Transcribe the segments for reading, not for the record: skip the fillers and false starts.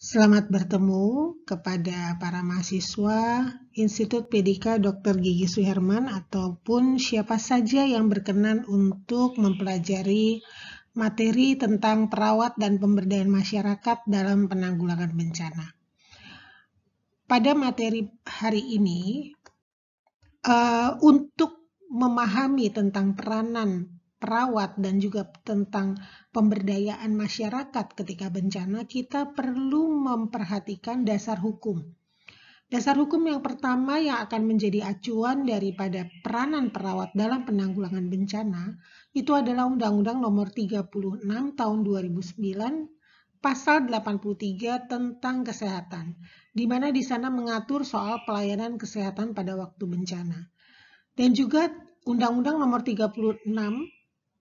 Selamat bertemu kepada para mahasiswa Institut Pedika Dr. Gigi Suherman ataupun siapa saja yang berkenan untuk mempelajari materi tentang perawat dan pemberdayaan masyarakat dalam penanggulangan bencana. Pada materi hari ini, untuk memahami tentang peranan perawat dan juga tentang pemberdayaan masyarakat ketika bencana, kita perlu memperhatikan dasar hukum. Dasar hukum yang pertama yang akan menjadi acuan daripada peranan perawat dalam penanggulangan bencana itu adalah Undang-Undang Nomor 36 Tahun 2009 Pasal 83 tentang kesehatan, di mana di sana mengatur soal pelayanan kesehatan pada waktu bencana. Dan juga Undang-Undang Nomor 36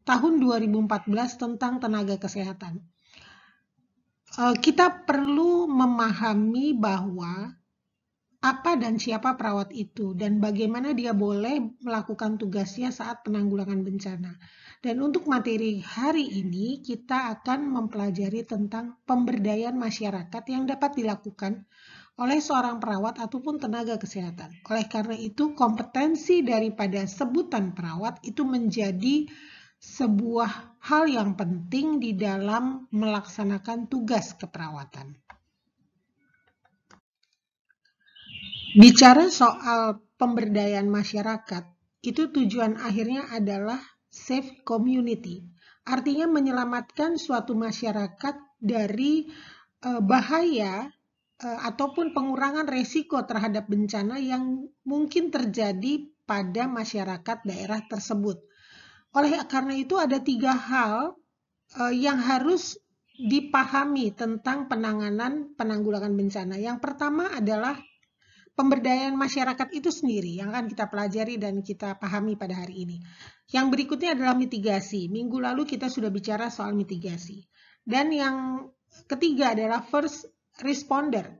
Tahun 2014 tentang tenaga kesehatan. Kita perlu memahami bahwa apa dan siapa perawat itu, dan bagaimana dia boleh melakukan tugasnya saat penanggulangan bencana. Dan untuk materi hari ini, kita akan mempelajari tentang pemberdayaan masyarakat yang dapat dilakukan oleh seorang perawat ataupun tenaga kesehatan. Oleh karena itu, kompetensi daripada sebutan perawat itu menjadi sebuah hal yang penting di dalam melaksanakan tugas keperawatan. Bicara soal pemberdayaan masyarakat, itu tujuan akhirnya adalah save community. Artinya menyelamatkan suatu masyarakat dari bahaya ataupun pengurangan resiko terhadap bencana yang mungkin terjadi pada masyarakat daerah tersebut. Oleh karena itu ada 3 hal yang harus dipahami tentang penanggulangan bencana. Yang pertama adalah pemberdayaan masyarakat itu sendiri yang akan kita pelajari dan kita pahami pada hari ini. Yang berikutnya adalah mitigasi. Minggu lalu kita sudah bicara soal mitigasi. Dan yang ketiga adalah first responder.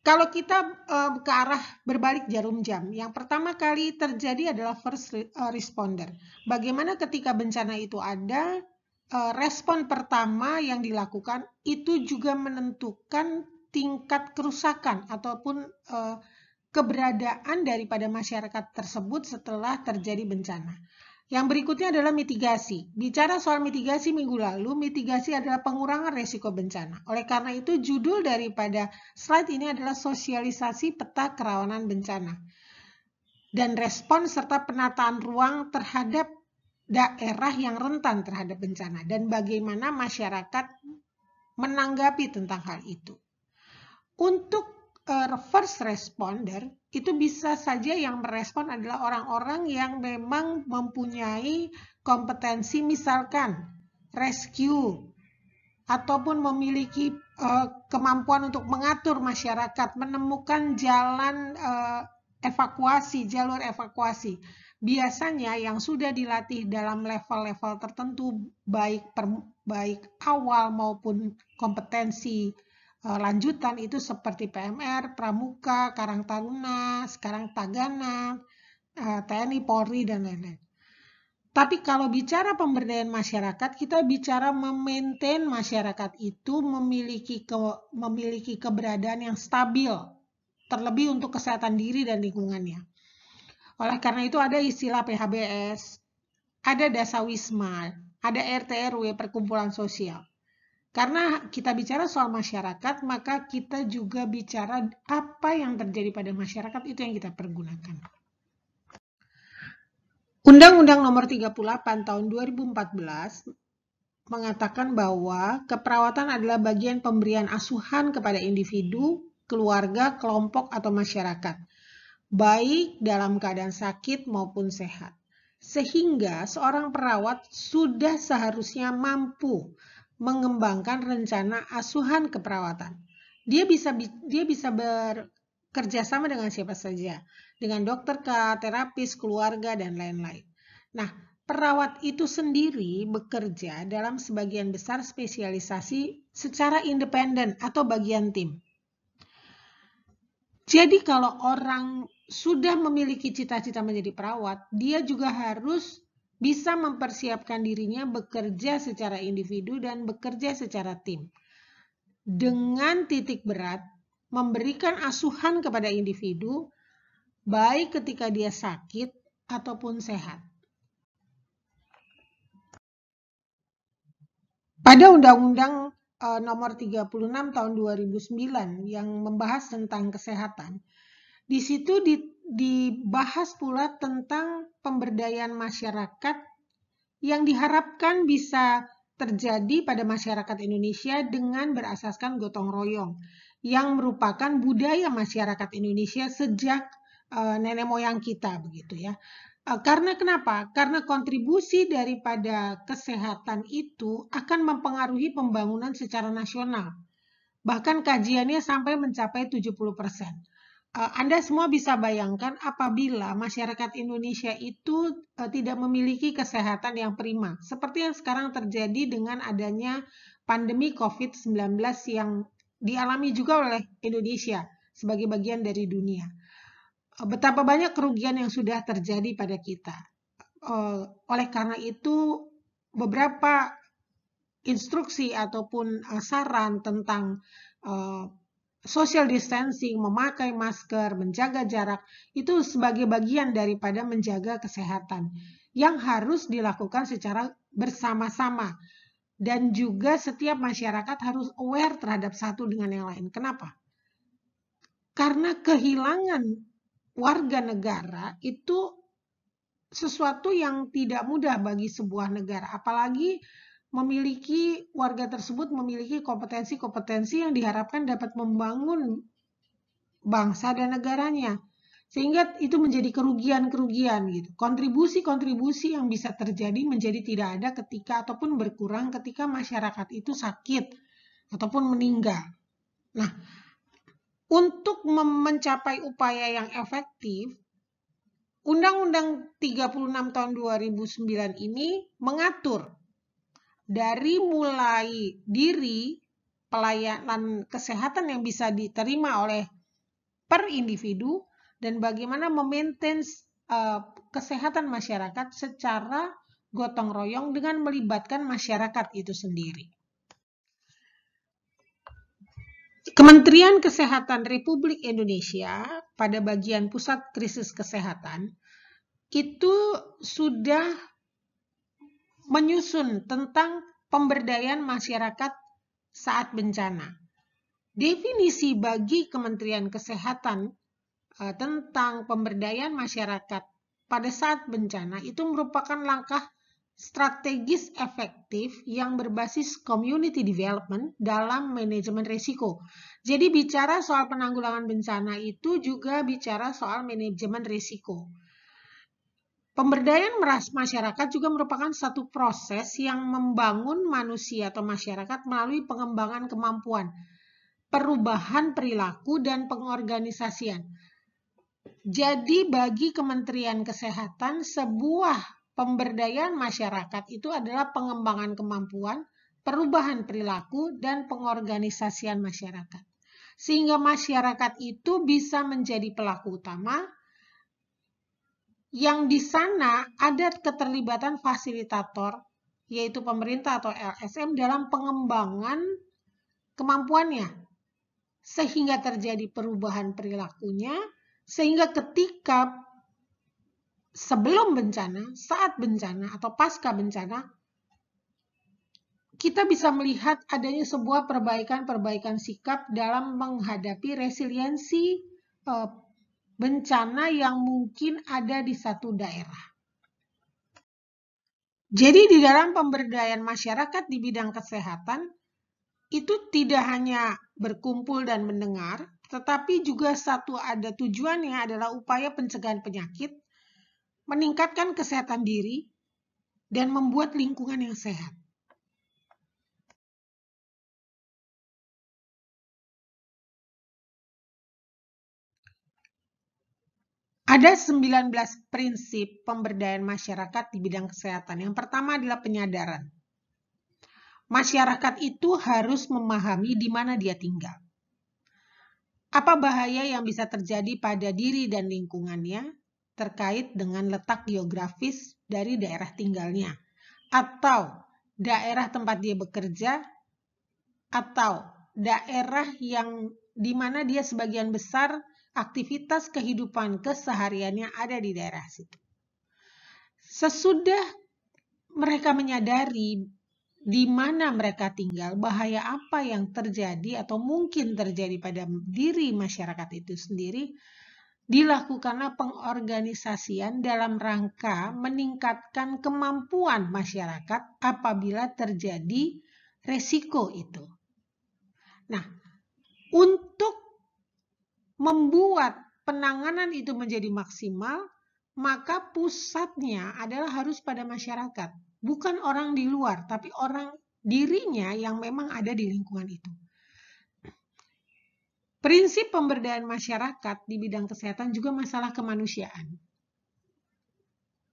Kalau kita ke arah berbalik jarum jam, yang pertama kali terjadi adalah first responder. Bagaimana ketika bencana itu ada, respon pertama yang dilakukan itu juga menentukan tingkat kerusakan ataupun keberadaan daripada masyarakat tersebut setelah terjadi bencana. Yang berikutnya adalah mitigasi. Bicara soal mitigasi minggu lalu, mitigasi adalah pengurangan resiko bencana. Oleh karena itu, judul daripada slide ini adalah sosialisasi peta kerawanan bencana dan respon serta penataan ruang terhadap daerah yang rentan terhadap bencana dan bagaimana masyarakat menanggapi tentang hal itu. Untuk first responder, itu bisa saja yang merespon adalah orang-orang yang memang mempunyai kompetensi, misalkan rescue, ataupun memiliki kemampuan untuk mengatur masyarakat, menemukan jalan evakuasi, jalur evakuasi. Biasanya yang sudah dilatih dalam level-level tertentu, baik awal maupun kompetensi lanjutan itu seperti PMR, Pramuka, Karang Taruna, sekarang Tagana, TNI, Polri, dan lain-lain. Tapi kalau bicara pemberdayaan masyarakat, kita bicara memaintain masyarakat itu memiliki keberadaan yang stabil, terlebih untuk kesehatan diri dan lingkungannya. Oleh karena itu ada istilah PHBS, ada dasawisma, ada RT RW, perkumpulan sosial. Karena kita bicara soal masyarakat, maka kita juga bicara apa yang terjadi pada masyarakat, itu yang kita pergunakan. Undang-Undang Nomor 38 Tahun 2014 mengatakan bahwa keperawatan adalah bagian pemberian asuhan kepada individu, keluarga, kelompok, atau masyarakat, baik dalam keadaan sakit maupun sehat. Sehingga seorang perawat sudah seharusnya mampu mengembangkan rencana asuhan keperawatan. Dia bisa bekerja sama dengan siapa saja, dengan dokter, terapis, keluarga, dan lain-lain. Nah, perawat itu sendiri bekerja dalam sebagian besar spesialisasi secara independen atau bagian tim. Jadi kalau orang sudah memiliki cita-cita menjadi perawat, dia juga harus bisa mempersiapkan dirinya bekerja secara individu dan bekerja secara tim. dengan titik berat memberikan asuhan kepada individu baik ketika dia sakit ataupun sehat. Pada Undang-Undang Nomor 36 tahun 2009 yang membahas tentang kesehatan, di situ dibahas pula tentang pemberdayaan masyarakat yang diharapkan bisa terjadi pada masyarakat Indonesia dengan berasaskan gotong royong, yang merupakan budaya masyarakat Indonesia sejak nenek moyang kita, begitu ya. Karena kenapa? Karena kontribusi daripada kesehatan itu akan mempengaruhi pembangunan secara nasional. Bahkan kajiannya sampai mencapai 70%. Anda semua bisa bayangkan apabila masyarakat Indonesia itu tidak memiliki kesehatan yang prima. Seperti yang sekarang terjadi dengan adanya pandemi COVID-19 yang dialami juga oleh Indonesia sebagai bagian dari dunia. Betapa banyak kerugian yang sudah terjadi pada kita. Oleh karena itu, beberapa instruksi ataupun saran tentang social distancing, memakai masker, menjaga jarak, itu sebagai bagian daripada menjaga kesehatan yang harus dilakukan secara bersama-sama. Dan juga setiap masyarakat harus aware terhadap satu dengan yang lain. Kenapa? Karena kehilangan warga negara itu sesuatu yang tidak mudah bagi sebuah negara, apalagi memiliki warga tersebut memiliki kompetensi-kompetensi yang diharapkan dapat membangun bangsa dan negaranya, sehingga itu menjadi kerugian-kerugian gitu. Kontribusi-kontribusi yang bisa terjadi menjadi tidak ada ketika ataupun berkurang ketika masyarakat itu sakit ataupun meninggal. Nah, untuk mencapai upaya yang efektif, Undang-Undang 36 tahun 2009 ini mengatur dari mulai diri pelayanan kesehatan yang bisa diterima oleh per individu dan bagaimana memaintain kesehatan masyarakat secara gotong royong dengan melibatkan masyarakat itu sendiri. Kementerian Kesehatan Republik Indonesia pada bagian Pusat Krisis Kesehatan itu sudah menyusun tentang pemberdayaan masyarakat saat bencana. Definisi bagi Kementerian Kesehatan tentang pemberdayaan masyarakat pada saat bencana itu merupakan langkah strategis efektif yang berbasis community development dalam manajemen risiko. Jadi bicara soal penanggulangan bencana itu juga bicara soal manajemen risiko. Pemberdayaan masyarakat juga merupakan satu proses yang membangun manusia atau masyarakat melalui pengembangan kemampuan, perubahan perilaku, dan pengorganisasian. Jadi bagi Kementerian Kesehatan, sebuah pemberdayaan masyarakat itu adalah pengembangan kemampuan, perubahan perilaku, dan pengorganisasian masyarakat. Sehingga masyarakat itu bisa menjadi pelaku utama, yang di sana ada keterlibatan fasilitator, yaitu pemerintah atau LSM dalam pengembangan kemampuannya, sehingga terjadi perubahan perilakunya, sehingga ketika sebelum bencana, saat bencana, atau pasca bencana, kita bisa melihat adanya sebuah perbaikan-perbaikan sikap dalam menghadapi resiliensi bencana yang mungkin ada di satu daerah. Jadi di dalam pemberdayaan masyarakat di bidang kesehatan, itu tidak hanya berkumpul dan mendengar, tetapi juga satu ada tujuannya adalah upaya pencegahan penyakit, meningkatkan kesehatan diri, dan membuat lingkungan yang sehat. Ada 19 prinsip pemberdayaan masyarakat di bidang kesehatan. Yang pertama adalah penyadaran. Masyarakat itu harus memahami di mana dia tinggal. Apa bahaya yang bisa terjadi pada diri dan lingkungannya terkait dengan letak geografis dari daerah tinggalnya, atau daerah tempat dia bekerja, atau daerah yang di mana dia sebagian besar aktivitas kehidupan kesehariannya ada di daerah situ. Sesudah mereka menyadari di mana mereka tinggal, bahaya apa yang terjadi atau mungkin terjadi pada diri masyarakat itu sendiri, dilakukanlah pengorganisasian dalam rangka meningkatkan kemampuan masyarakat apabila terjadi resiko itu. Nah, untuk membuat penanganan itu menjadi maksimal, maka pusatnya adalah harus pada masyarakat. Bukan orang di luar, tapi orang dirinya yang memang ada di lingkungan itu. Prinsip pemberdayaan masyarakat di bidang kesehatan juga masalah kemanusiaan.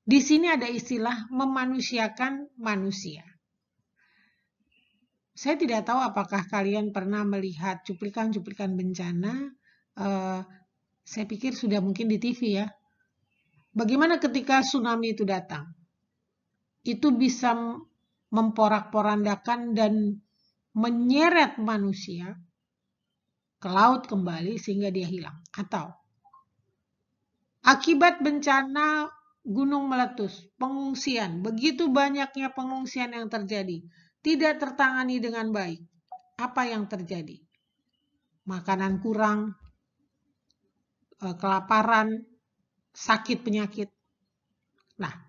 Di sini ada istilah memanusiakan manusia. Saya tidak tahu apakah kalian pernah melihat cuplikan-cuplikan bencana. Saya pikir sudah mungkin di TV ya. Bagaimana ketika tsunami itu datang? Itu bisa memporak-porandakan dan menyeret manusia ke laut kembali sehingga dia hilang. Atau akibat bencana gunung meletus, pengungsian, begitu banyaknya pengungsian yang terjadi, tidak tertangani dengan baik. Apa yang terjadi? Makanan kurang, kelaparan, sakit penyakit. Nah,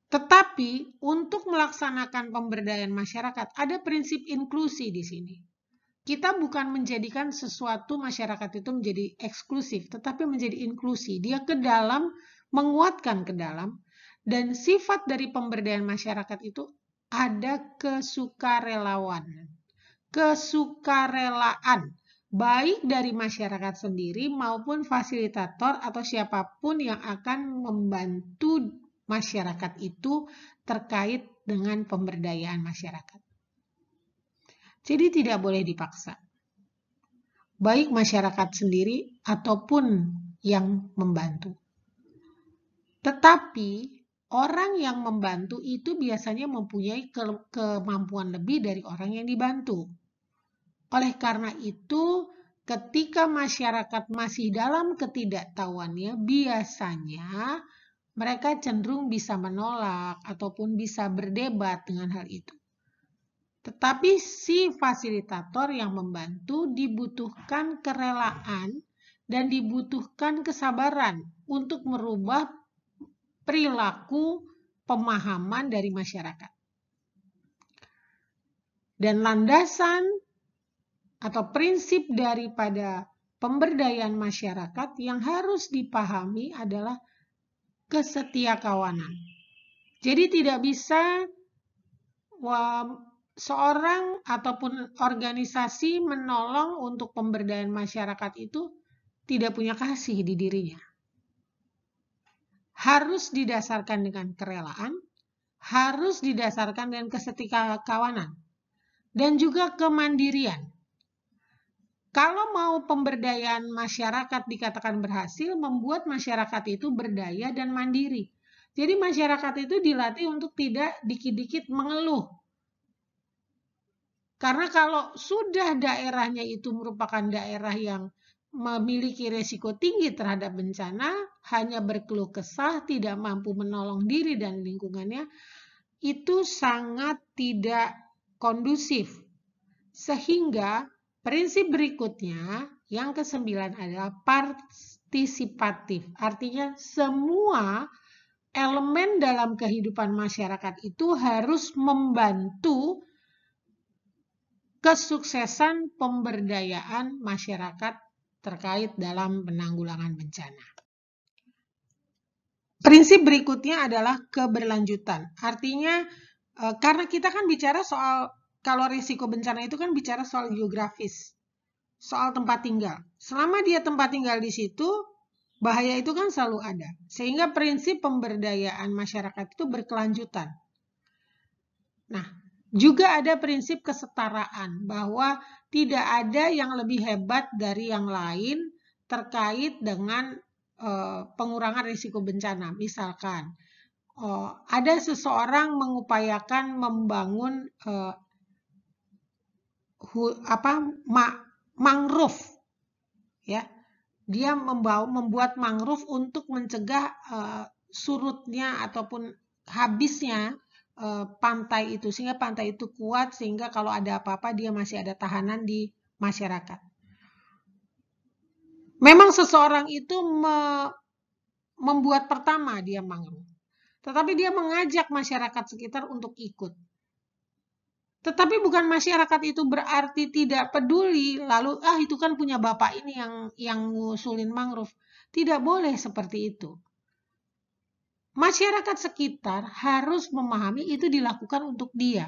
tetapi untuk melaksanakan pemberdayaan masyarakat ada prinsip inklusi di sini. Kita bukan menjadikan sesuatu masyarakat itu menjadi eksklusif, tetapi menjadi inklusi. Dia ke dalam, menguatkan ke dalam, dan sifat dari pemberdayaan masyarakat itu ada kesukarelaan, baik dari masyarakat sendiri maupun fasilitator atau siapapun yang akan membantu masyarakat itu terkait dengan pemberdayaan masyarakat. Jadi tidak boleh dipaksa, baik masyarakat sendiri ataupun yang membantu. Tetapi orang yang membantu itu biasanya mempunyai kemampuan lebih dari orang yang dibantu. Oleh karena itu, ketika masyarakat masih dalam ketidaktahuannya, biasanya mereka cenderung bisa menolak ataupun bisa berdebat dengan hal itu. Tetapi si fasilitator yang membantu dibutuhkan kerelaan dan dibutuhkan kesabaran untuk merubah perilaku pemahaman dari masyarakat. Dan landasan atau prinsip daripada pemberdayaan masyarakat yang harus dipahami adalah kesetiakawanan. Jadi tidak bisa seorang ataupun organisasi menolong untuk pemberdayaan masyarakat itu tidak punya kasih di dirinya. Harus didasarkan dengan kerelaan, harus didasarkan dengan kesetiakawanan, dan juga kemandirian. Kalau mau pemberdayaan masyarakat dikatakan berhasil, membuat masyarakat itu berdaya dan mandiri. Jadi masyarakat itu dilatih untuk tidak dikit-dikit mengeluh. Karena kalau sudah daerahnya itu merupakan daerah yang memiliki resiko tinggi terhadap bencana, hanya berkeluh kesah, tidak mampu menolong diri dan lingkungannya, itu sangat tidak kondusif. Sehingga prinsip berikutnya, yang ke-9 adalah partisipatif. Artinya semua elemen dalam kehidupan masyarakat itu harus membantu kesuksesan pemberdayaan masyarakat terkait dalam penanggulangan bencana. Prinsip berikutnya adalah keberlanjutan. Artinya, karena kita kan bicara soal, kalau risiko bencana itu kan bicara soal geografis, soal tempat tinggal. Selama dia tempat tinggal di situ, bahaya itu kan selalu ada. Sehingga prinsip pemberdayaan masyarakat itu berkelanjutan. Nah, juga ada prinsip kesetaraan, bahwa tidak ada yang lebih hebat dari yang lain terkait dengan pengurangan risiko bencana. Misalkan, ada seseorang mengupayakan membangun mangrove, ya. Dia membuat mangrove untuk mencegah surutnya ataupun habisnya pantai itu, sehingga pantai itu kuat, sehingga kalau ada apa-apa dia masih ada tahanan di masyarakat. Memang seseorang itu membuat pertama dia mangrove, tetapi dia mengajak masyarakat sekitar untuk ikut. Tetapi bukan masyarakat itu berarti tidak peduli, lalu itu kan punya bapak ini yang ngusulin mangrove. Tidak boleh seperti itu. Masyarakat sekitar harus memahami itu dilakukan untuk dia.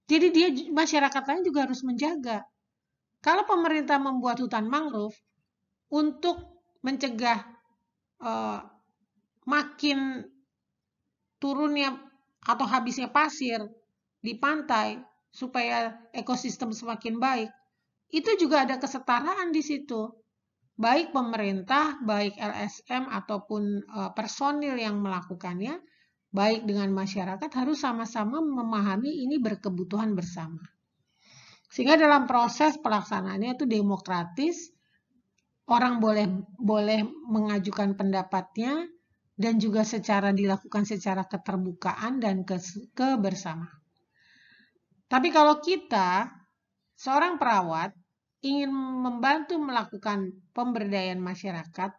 Jadi masyarakat lain juga harus menjaga. Kalau pemerintah membuat hutan mangrove untuk mencegah makin turunnya atau habisnya pasir di pantai supaya ekosistem semakin baik, itu juga ada kesetaraan di situ. Baik pemerintah, baik LSM ataupun personil yang melakukannya, baik dengan masyarakat harus sama-sama memahami ini berkebutuhan bersama. Sehingga dalam proses pelaksanaannya itu demokratis, orang boleh mengajukan pendapatnya dan juga dilakukan secara keterbukaan dan kebersamaan. Tapi kalau kita seorang perawat ingin membantu melakukan pemberdayaan masyarakat,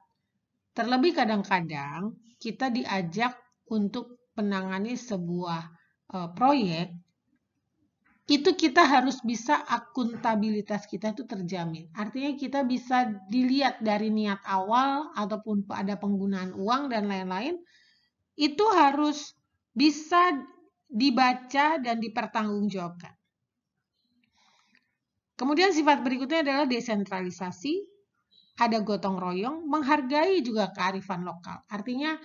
terlebih kadang-kadang kita diajak untuk menangani sebuah proyek, itu kita harus bisa akuntabilitas kita itu terjamin. Artinya kita bisa dilihat dari niat awal ataupun ada penggunaan uang dan lain-lain, itu harus bisa dibaca dan dipertanggungjawabkan. Kemudian sifat berikutnya adalah desentralisasi, ada gotong royong, menghargai juga kearifan lokal. Artinya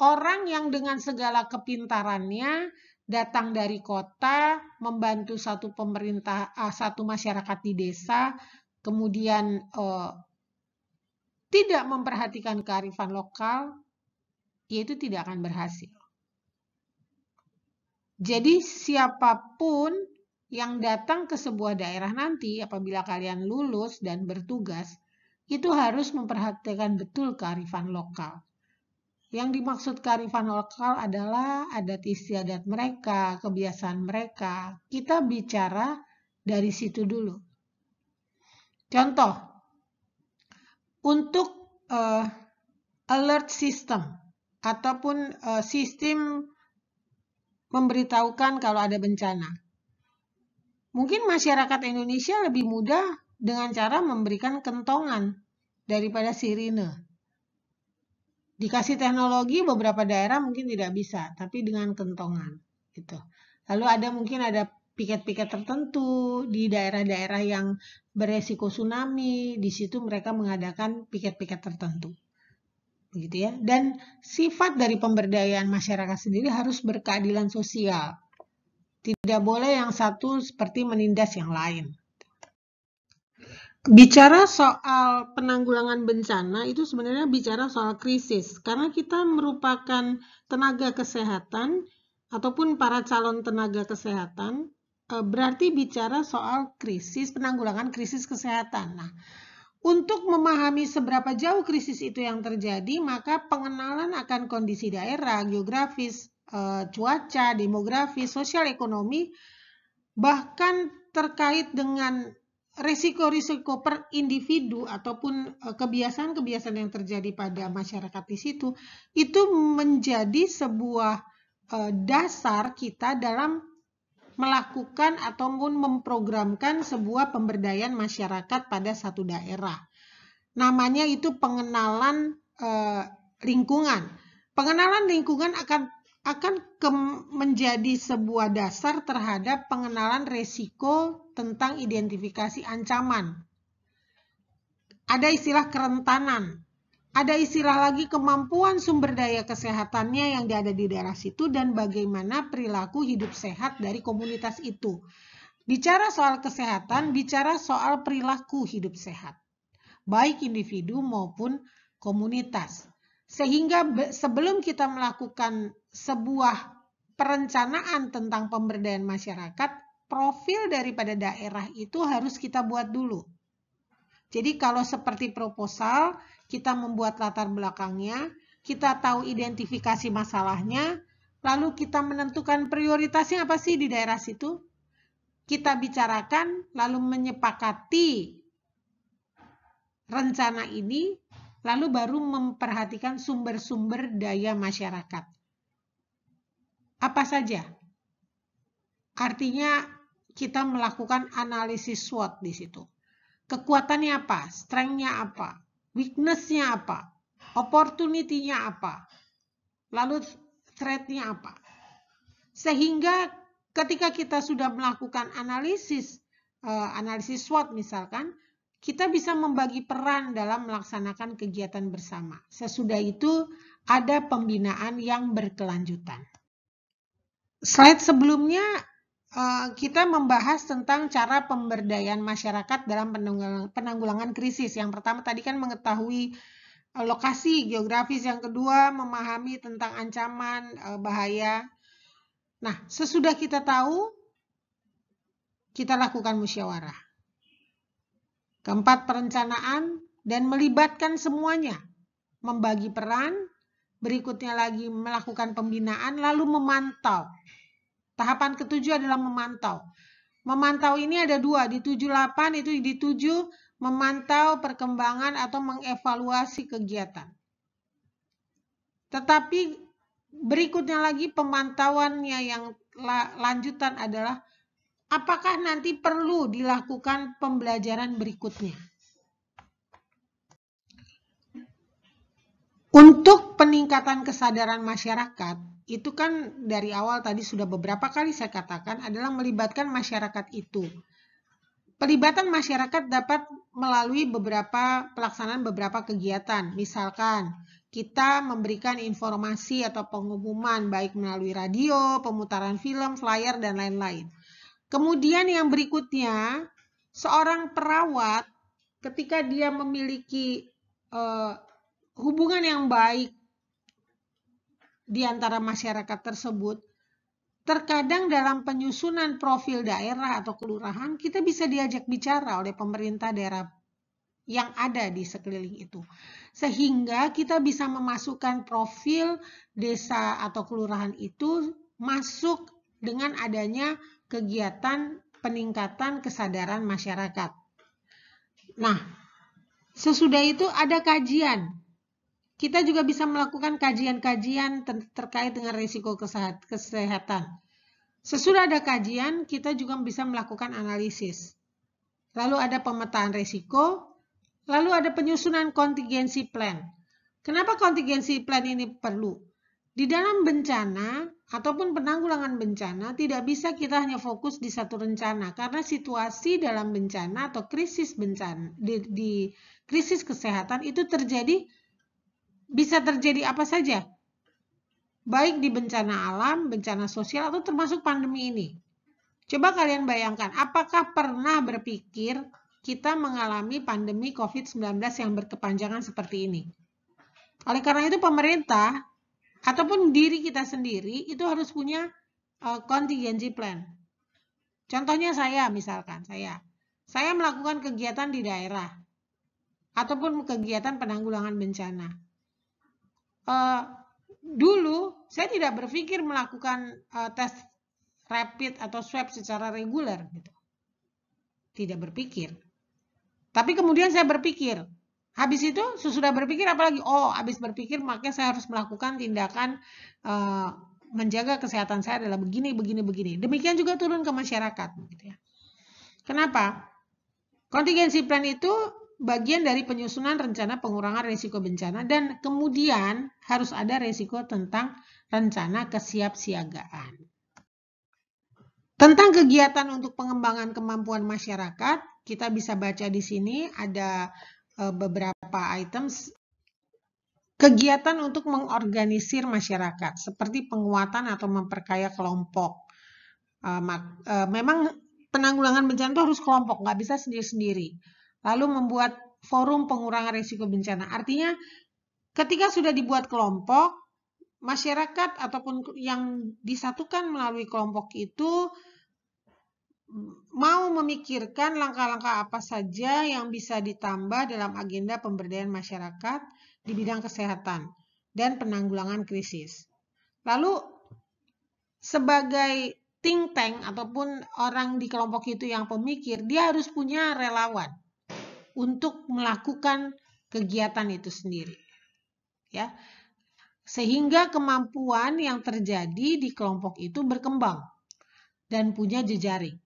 orang yang dengan segala kepintarannya datang dari kota, membantu satu masyarakat di desa, kemudian tidak memperhatikan kearifan lokal, yaitu tidak akan berhasil. Jadi siapapun yang datang ke sebuah daerah nanti, apabila kalian lulus dan bertugas, itu harus memperhatikan betul kearifan lokal. Yang dimaksud kearifan lokal adalah adat istiadat mereka, kebiasaan mereka. Kita bicara dari situ dulu. Contoh, untuk alert system ataupun sistem memberitahukan kalau ada bencana. Mungkin masyarakat Indonesia lebih mudah dengan cara memberikan kentongan daripada sirine. Dikasih teknologi beberapa daerah mungkin tidak bisa, tapi dengan kentongan gitu. Lalu mungkin ada piket-piket tertentu di daerah-daerah yang beresiko tsunami, di situ mereka mengadakan piket-piket tertentu. Begitu ya. Dan sifat dari pemberdayaan masyarakat sendiri harus berkeadilan sosial. Tidak boleh yang satu seperti menindas yang lain. Bicara soal penanggulangan bencana itu sebenarnya bicara soal krisis. Karena kita merupakan tenaga kesehatan ataupun para calon tenaga kesehatan, berarti bicara soal penanggulangan krisis kesehatan. Nah, untuk memahami seberapa jauh krisis itu yang terjadi, maka pengenalan akan kondisi daerah, geografis, cuaca, demografis, sosial ekonomi, bahkan terkait dengan risiko-risiko per individu ataupun kebiasaan-kebiasaan yang terjadi pada masyarakat di situ, itu menjadi sebuah dasar kita dalam melakukan ataupun memprogramkan sebuah pemberdayaan masyarakat pada satu daerah. Namanya itu pengenalan lingkungan. Pengenalan lingkungan akan menjadi sebuah dasar terhadap pengenalan resiko tentang identifikasi ancaman. Ada istilah kerentanan. Ada istilah lagi kemampuan sumber daya kesehatannya yang ada di daerah situ dan bagaimana perilaku hidup sehat dari komunitas itu. Bicara soal kesehatan, bicara soal perilaku hidup sehat. Baik individu maupun komunitas. Sehingga sebelum kita melakukan sebuah perencanaan tentang pemberdayaan masyarakat, profil daripada daerah itu harus kita buat dulu. Jadi kalau seperti proposal, kita membuat latar belakangnya, kita tahu identifikasi masalahnya, lalu kita menentukan prioritasnya apa sih di daerah situ. Kita bicarakan, lalu menyepakati rencana ini, lalu baru memperhatikan sumber-sumber daya masyarakat. Apa saja? Artinya kita melakukan analisis SWOT di situ. Kekuatannya apa? Strength-nya apa? Weakness-nya apa? Opportunity-nya apa? Lalu threat-nya apa? Sehingga ketika kita sudah melakukan analisis SWOT misalkan, kita bisa membagi peran dalam melaksanakan kegiatan bersama. Sesudah itu ada pembinaan yang berkelanjutan. Slide sebelumnya kita membahas tentang cara pemberdayaan masyarakat dalam penanggulangan krisis. Yang pertama tadi kan mengetahui lokasi geografis, yang kedua memahami tentang ancaman bahaya. Nah, sesudah kita tahu, kita lakukan musyawarah. Keempat, perencanaan dan melibatkan semuanya. Membagi peran, berikutnya lagi melakukan pembinaan, lalu memantau. Tahapan ketujuh adalah memantau. Memantau ini ada dua, di 78 itu di 7 memantau perkembangan atau mengevaluasi kegiatan. Tetapi berikutnya lagi pemantauannya yang lanjutan adalah apakah nanti perlu dilakukan pembelajaran berikutnya. Untuk peningkatan kesadaran masyarakat, itu kan dari awal tadi sudah beberapa kali saya katakan adalah melibatkan masyarakat itu. Pelibatan masyarakat dapat melalui pelaksanaan beberapa kegiatan. Misalkan kita memberikan informasi atau pengumuman baik melalui radio, pemutaran film, flyer, dan lain-lain. Kemudian yang berikutnya, seorang perawat ketika dia memiliki hubungan yang baik di antara masyarakat tersebut, terkadang dalam penyusunan profil daerah atau kelurahan, kita bisa diajak bicara oleh pemerintah daerah yang ada di sekeliling itu. Sehingga kita bisa memasukkan profil desa atau kelurahan itu masuk dengan adanya kegiatan peningkatan kesadaran masyarakat. Nah, sesudah itu ada kajian. Kita juga bisa melakukan kajian-kajian terkait dengan risiko kesehatan. Sesudah ada kajian, kita juga bisa melakukan analisis. Lalu ada pemetaan risiko, lalu ada penyusunan contingency plan. Kenapa contingency plan ini perlu? Di dalam bencana ataupun penanggulangan bencana, tidak bisa kita hanya fokus di satu rencana, karena situasi dalam bencana atau krisis bencana, di krisis kesehatan itu bisa terjadi apa saja, baik di bencana alam, bencana sosial, atau termasuk pandemi ini. Coba kalian bayangkan, apakah pernah berpikir kita mengalami pandemi COVID-19 yang berkepanjangan seperti ini? Oleh karena itu pemerintah, ataupun diri kita sendiri, itu harus punya contingency plan. Contohnya misalkan saya melakukan kegiatan di daerah, ataupun kegiatan penanggulangan bencana. Dulu saya tidak berpikir melakukan tes rapid atau swab secara reguler gitu. Tidak berpikir. Tapi kemudian saya berpikir. Habis itu sesudah berpikir apalagi? Habis berpikir makanya saya harus melakukan tindakan menjaga kesehatan saya adalah begini. Demikian juga turun ke masyarakat gitu ya. Kenapa? Contingency plan itu bagian dari penyusunan rencana pengurangan risiko bencana, dan kemudian harus ada risiko tentang rencana kesiapsiagaan. Tentang kegiatan untuk pengembangan kemampuan masyarakat, kita bisa baca di sini ada beberapa items. Kegiatan untuk mengorganisir masyarakat, seperti penguatan atau memperkaya kelompok. Memang penanggulangan bencana itu harus kelompok, nggak bisa sendiri-sendiri. Lalu membuat forum pengurangan risiko bencana. Artinya ketika sudah dibuat kelompok, masyarakat ataupun yang disatukan melalui kelompok itu mau memikirkan langkah-langkah apa saja yang bisa ditambah dalam agenda pemberdayaan masyarakat di bidang kesehatan dan penanggulangan krisis. Lalu sebagai think tank ataupun orang di kelompok itu yang pemikir, dia harus punya relawan untuk melakukan kegiatan itu sendiri. Ya. Sehingga kemampuan yang terjadi di kelompok itu berkembang dan punya jejaring.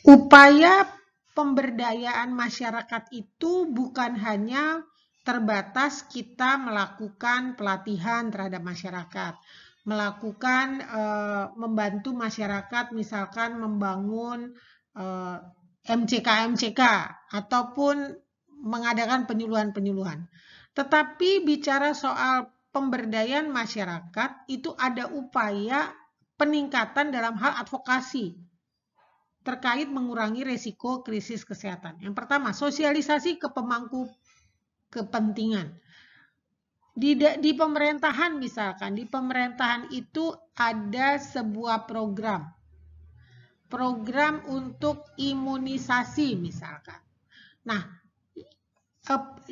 Upaya pemberdayaan masyarakat itu bukan hanya terbatas kita melakukan pelatihan terhadap masyarakat, melakukan membantu masyarakat misalkan membangun MCK ataupun mengadakan penyuluhan-penyuluhan. Tetapi bicara soal pemberdayaan masyarakat itu ada upaya peningkatan dalam hal advokasi terkait mengurangi resiko krisis kesehatan. Yang pertama, sosialisasi ke pemangku kepentingan. Di pemerintahan misalkan, di pemerintahan itu ada sebuah program untuk imunisasi misalkan. Nah,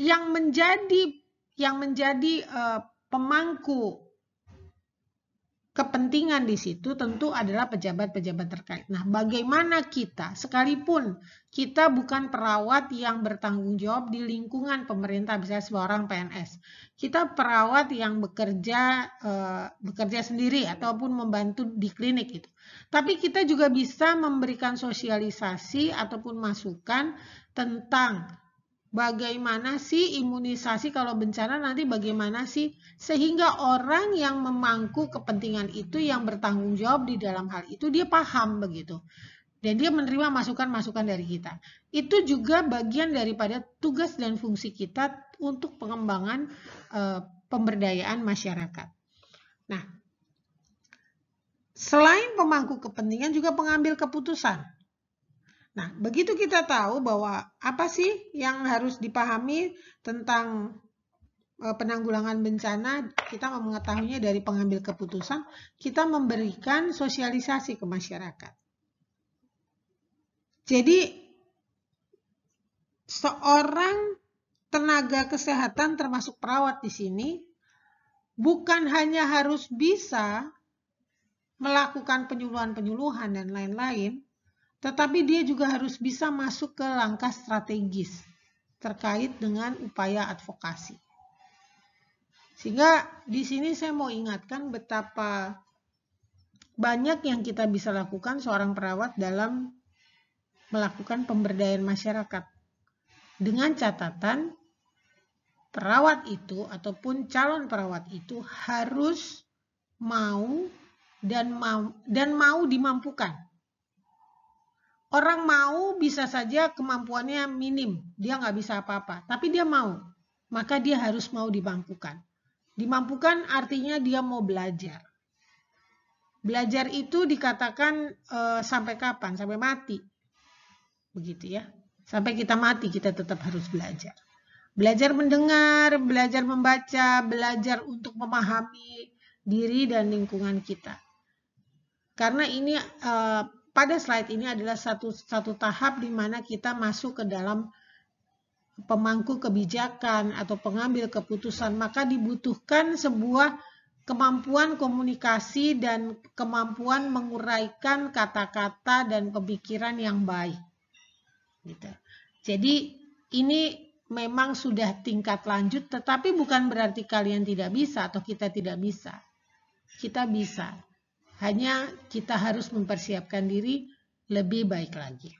yang menjadi pemangku kepentingan di situ tentu adalah pejabat-pejabat terkait. Nah, bagaimana kita, sekalipun kita bukan perawat yang bertanggung jawab di lingkungan pemerintah, misalnya seorang PNS, kita perawat yang bekerja sendiri ataupun membantu di klinik itu. Tapi kita juga bisa memberikan sosialisasi ataupun masukan tentang bagaimana sih imunisasi kalau bencana nanti bagaimana sih sehingga orang yang memangku kepentingan itu yang bertanggung jawab di dalam hal itu dia paham begitu dan dia menerima masukan-masukan dari kita. Itu juga bagian daripada tugas dan fungsi kita untuk pengembangan pemberdayaan masyarakat. Nah, selain pemangku kepentingan juga pengambil keputusan. Nah, begitu kita tahu bahwa apa sih yang harus dipahami tentang penanggulangan bencana, kita mengetahuinya dari pengambil keputusan, kita memberikan sosialisasi ke masyarakat. Jadi, seorang tenaga kesehatan termasuk perawat di sini, bukan hanya harus bisa melakukan penyuluhan-penyuluhan dan lain-lain, tetapi dia juga harus bisa masuk ke langkah strategis terkait dengan upaya advokasi. Sehingga di sini saya mau ingatkan betapa banyak yang kita bisa lakukan seorang perawat dalam melakukan pemberdayaan masyarakat. Dengan catatan perawat itu ataupun calon perawat itu harus mau dan mau dimampukan. Orang mau bisa saja kemampuannya minim, dia nggak bisa apa-apa, tapi dia mau, maka dia harus mau dimampukan. Dimampukan artinya dia mau belajar. Belajar itu dikatakan sampai kapan? Sampai mati. Begitu ya. Sampai kita mati kita tetap harus belajar. Belajar mendengar, belajar membaca, belajar untuk memahami diri dan lingkungan kita. Karena ini pada slide ini adalah satu tahap di mana kita masuk ke dalam pemangku kebijakan atau pengambil keputusan, maka dibutuhkan sebuah kemampuan komunikasi dan kemampuan menguraikan kata-kata dan pemikiran yang baik. Gitu. Jadi ini memang sudah tingkat lanjut, tetapi bukan berarti kalian tidak bisa atau kita tidak bisa. Kita bisa. Hanya kita harus mempersiapkan diri lebih baik lagi.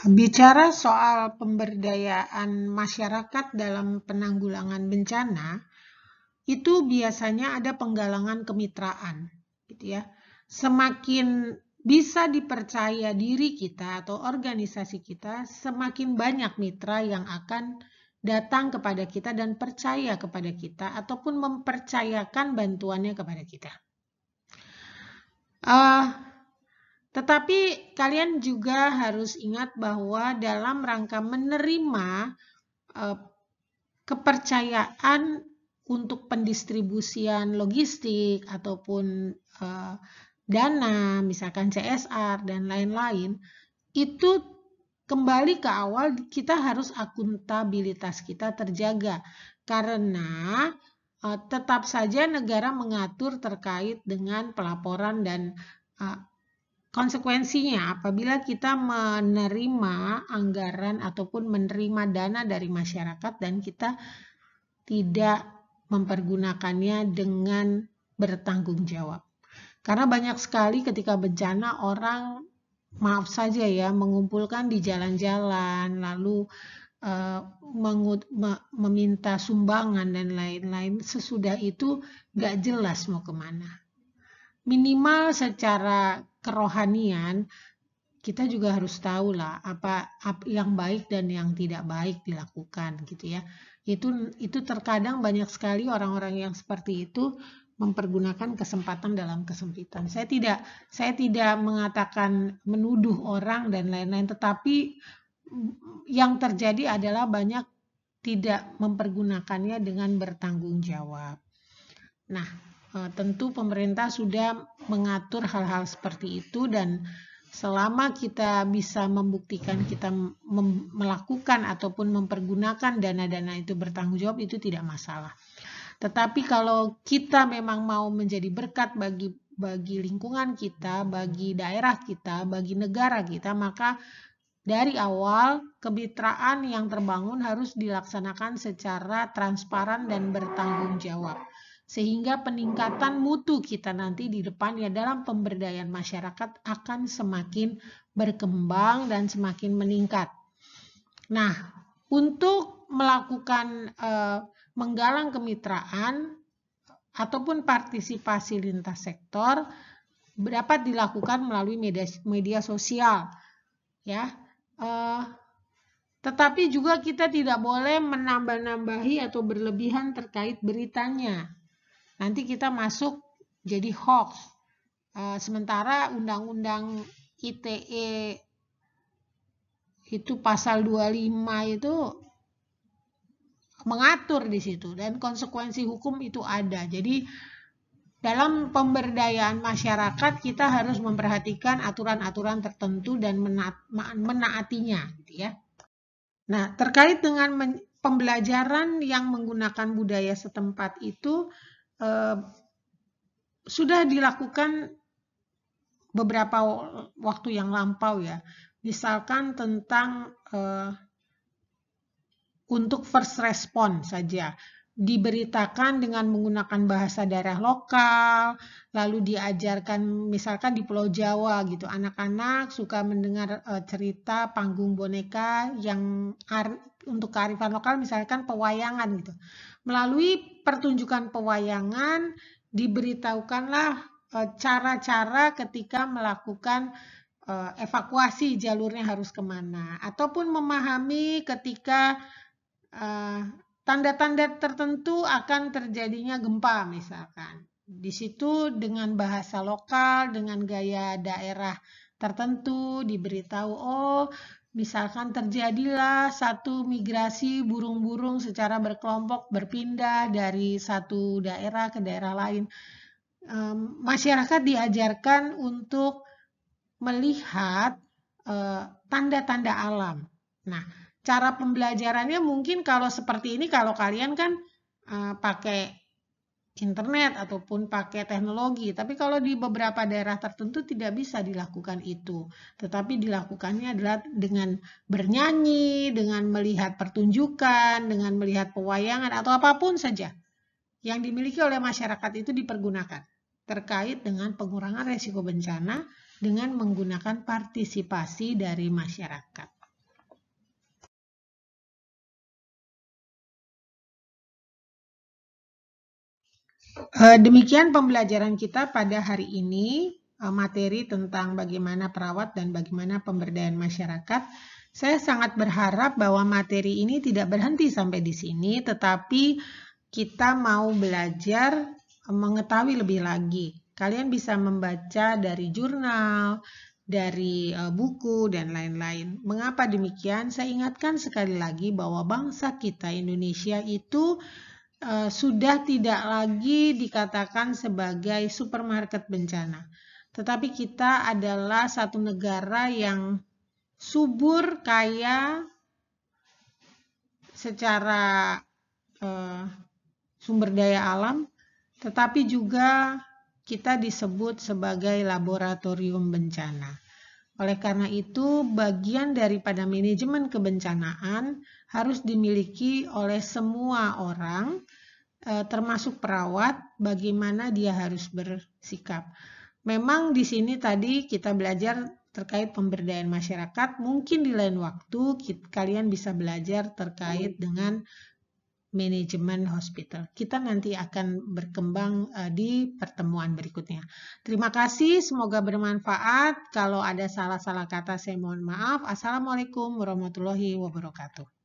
Bicara soal pemberdayaan masyarakat dalam penanggulangan bencana, itu biasanya ada penggalangan kemitraan, gitu ya. Semakin bisa dipercaya diri kita atau organisasi kita, semakin banyak mitra yang akan datang kepada kita dan percaya kepada kita ataupun mempercayakan bantuannya kepada kita. Tetapi kalian juga harus ingat bahwa dalam rangka menerima kepercayaan untuk pendistribusian logistik ataupun dana, misalkan CSR dan lain-lain, itu kembali ke awal kita harus akuntabilitas kita terjaga. Karena tetap saja negara mengatur terkait dengan pelaporan dan konsekuensinya apabila kita menerima anggaran ataupun menerima dana dari masyarakat dan kita tidak mempergunakannya dengan bertanggung jawab. Karena banyak sekali ketika bencana orang, maaf saja ya, mengumpulkan di jalan-jalan, lalu meminta sumbangan dan lain-lain. Sesudah itu gak jelas mau kemana. Minimal secara kerohanian, kita juga harus tahu lah apa yang baik dan yang tidak baik dilakukan gitu ya. Itu terkadang banyak sekali orang-orang yang seperti itu mempergunakan kesempatan dalam kesempitan. Saya tidak mengatakan menuduh orang dan lain-lain, tetapi yang terjadi adalah banyak tidak mempergunakannya dengan bertanggung jawab. Nah, tentu pemerintah sudah mengatur hal-hal seperti itu dan selama kita bisa membuktikan kita melakukan ataupun mempergunakan dana-dana itu bertanggung jawab, itu tidak masalah. Tetapi kalau kita memang mau menjadi berkat bagi lingkungan kita, bagi daerah kita, bagi negara kita, maka dari awal kemitraan yang terbangun harus dilaksanakan secara transparan dan bertanggung jawab. Sehingga peningkatan mutu kita nanti di depannya dalam pemberdayaan masyarakat akan semakin berkembang dan semakin meningkat. Nah, untuk melakukan menggalang kemitraan ataupun partisipasi lintas sektor dapat dilakukan melalui media sosial, ya. Tetapi juga kita tidak boleh menambah-nambahi atau berlebihan terkait beritanya. Nanti kita masuk jadi hoax. Sementara Undang-Undang ITE itu pasal 25 itu mengatur di situ dan konsekuensi hukum itu ada. Jadi dalam pemberdayaan masyarakat kita harus memperhatikan aturan-aturan tertentu dan menaatinya, gitu ya. Nah, terkait dengan pembelajaran yang menggunakan budaya setempat itu sudah dilakukan beberapa waktu yang lampau ya. Misalkan tentang untuk first response saja. Diberitakan dengan menggunakan bahasa daerah lokal, lalu diajarkan misalkan di Pulau Jawa gitu, anak-anak suka mendengar cerita panggung boneka yang untuk kearifan lokal, misalkan pewayangan gitu. Melalui pertunjukan pewayangan diberitahukanlah cara-cara ketika melakukan evakuasi, jalurnya harus kemana, ataupun memahami ketika tanda-tanda tertentu akan terjadinya gempa misalkan. Di situ dengan bahasa lokal, dengan gaya daerah tertentu diberitahu, oh misalkan terjadilah satu migrasi burung-burung secara berkelompok berpindah dari satu daerah ke daerah lain. Masyarakat diajarkan untuk melihat tanda-tanda alam. Nah, cara pembelajarannya mungkin kalau seperti ini, kalau kalian kan pakai internet ataupun pakai teknologi, tapi kalau di beberapa daerah tertentu tidak bisa dilakukan itu. Tetapi dilakukannya adalah dengan bernyanyi, dengan melihat pertunjukan, dengan melihat pewayangan atau apapun saja yang dimiliki oleh masyarakat itu dipergunakan terkait dengan pengurangan risiko bencana dengan menggunakan partisipasi dari masyarakat. Demikian pembelajaran kita pada hari ini, materi tentang bagaimana perawat dan bagaimana pemberdayaan masyarakat. Saya sangat berharap bahwa materi ini tidak berhenti sampai di sini, tetapi kita mau belajar mengetahui lebih lagi. Kalian bisa membaca dari jurnal, dari buku, dan lain-lain. Mengapa demikian? Saya ingatkan sekali lagi bahwa bangsa kita Indonesia itu sudah tidak lagi dikatakan sebagai supermarket bencana. Tetapi kita adalah satu negara yang subur, kaya secara sumber daya alam, tetapi juga kita disebut sebagai laboratorium bencana. Oleh karena itu, bagian daripada manajemen kebencanaan harus dimiliki oleh semua orang, termasuk perawat, bagaimana dia harus bersikap. Memang di sini tadi kita belajar terkait pemberdayaan masyarakat, mungkin di lain waktu kalian bisa belajar terkait dengan manajemen hospital. Kita nanti akan berkembang di pertemuan berikutnya. Terima kasih, semoga bermanfaat. Kalau ada salah-salah kata saya mohon maaf. Assalamualaikum warahmatullahi wabarakatuh.